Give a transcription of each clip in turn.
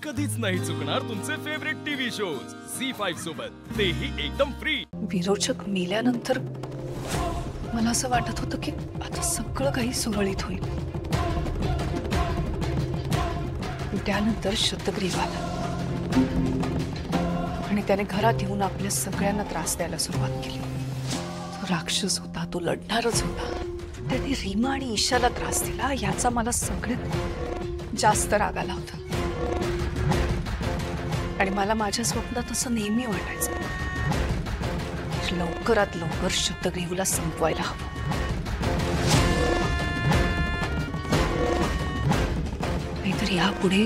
कधीच नाही चुकणार तुमचे फेवरेट टीव्ही शोज झी5 सोबत, तेही एकदम फ्री। विरोचक मेल्यानंतर मला असं वाटत होतं की आता सगळं काही सुरळीत होईल। त्यानंतर शतग्रीव आला आणि त्याने घरात येऊन आपल्या सगळ्यांना त्रास द्यायला सुरुवात केली। तो राक्षस होता, तो लढणारच होता। त्याने रीमा आणि ईशाला त्रास दिला, याचा मला सगळ्यात जास्त राग आला होता। आणि मला माझ्या स्वप्नात असं नेहमी वाटायचं, लवकरात लवकर शतग्रीवला संपवायला हवं। नाहीतर यापुढे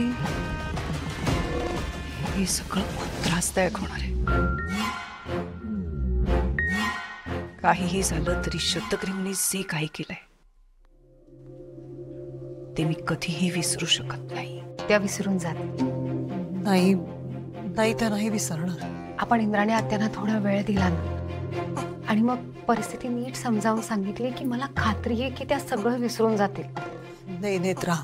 हे सगळं खूप त्रासदायक होणार आहे। काहीही झालं तरी शतग्रीवने जे काही केलंय ते मी कधीही विसरू शकत नाही। त्या विसरून जात नाही, नाही त्या नाही विसरणार। आपण इंद्राणी आत्यांना थोडा वेळ दिला ना, आणि मग परिस्थिती नीट समजावून सांगितली की मला खात्री आहे की त्या सगळं विसरून जातील। नहीं नेत्रा,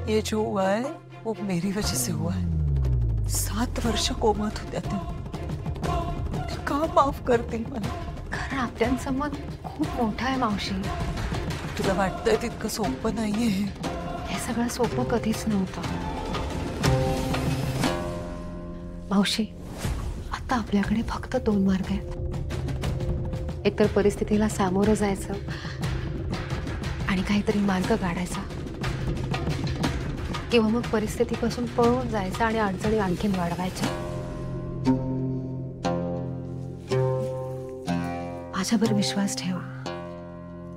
ये जो हुआ है वो मेरी वजह से हुआ है। 7 वर्ष कोमात होत्या त्या का माफ करतील मला? कारण आत्यांचं मन खूप मोठं आहे मावशी। तुला वाटतंय तितकं सोपं नाहीये हे सगळं सोपं कधीच नव्हतं मावशी। आता आपल्याकडे फक्त 2 मार्ग आहेत। एकतर परिस्थितीला सामोरं जायचं आणि काहीतरी मार्ग काढायचा, किंवा मग परिस्थितीपासून पळून जायचं आणि अडचणी आणखीन वाढवायच्या। माझ्यावर विश्वास ठेवा,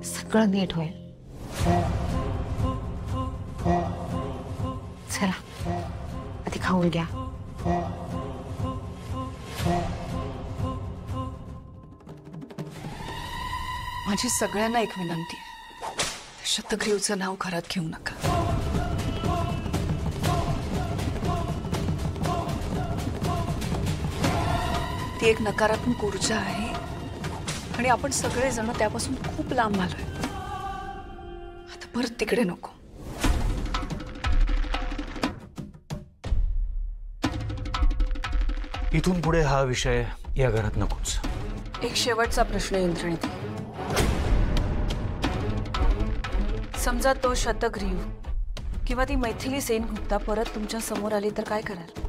सगळं नीट होईल। चला आधी खाऊन घ्या। माझी सगळ्यांना एक विनंती आहे, शतग्रीवचं नाव घरात घेऊ नका। ती एक नकारात्मक ऊर्जा आहे आणि आपण सगळेजण त्यापासून खूप लांब आलोय। आता परत तिकडे नको। इथून पुढे हा विषय या घरात नकोच। एक शेवटचा प्रश्न इंद्राणी, समजा तो शतग्रीव किंवा ती मैथिली सेनगुप्ता परत तुमच्या समोर आली तर काय कराल?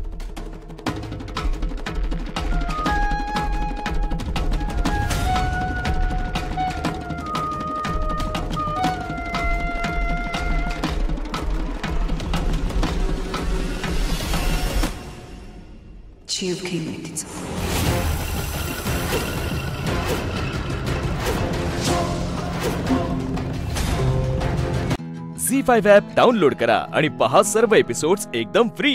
जीव घेईन मी तिचा। झी5 ॲप डाउनलोड करा आणि पहा सर्व एपिसोड्स एकदम फ्री।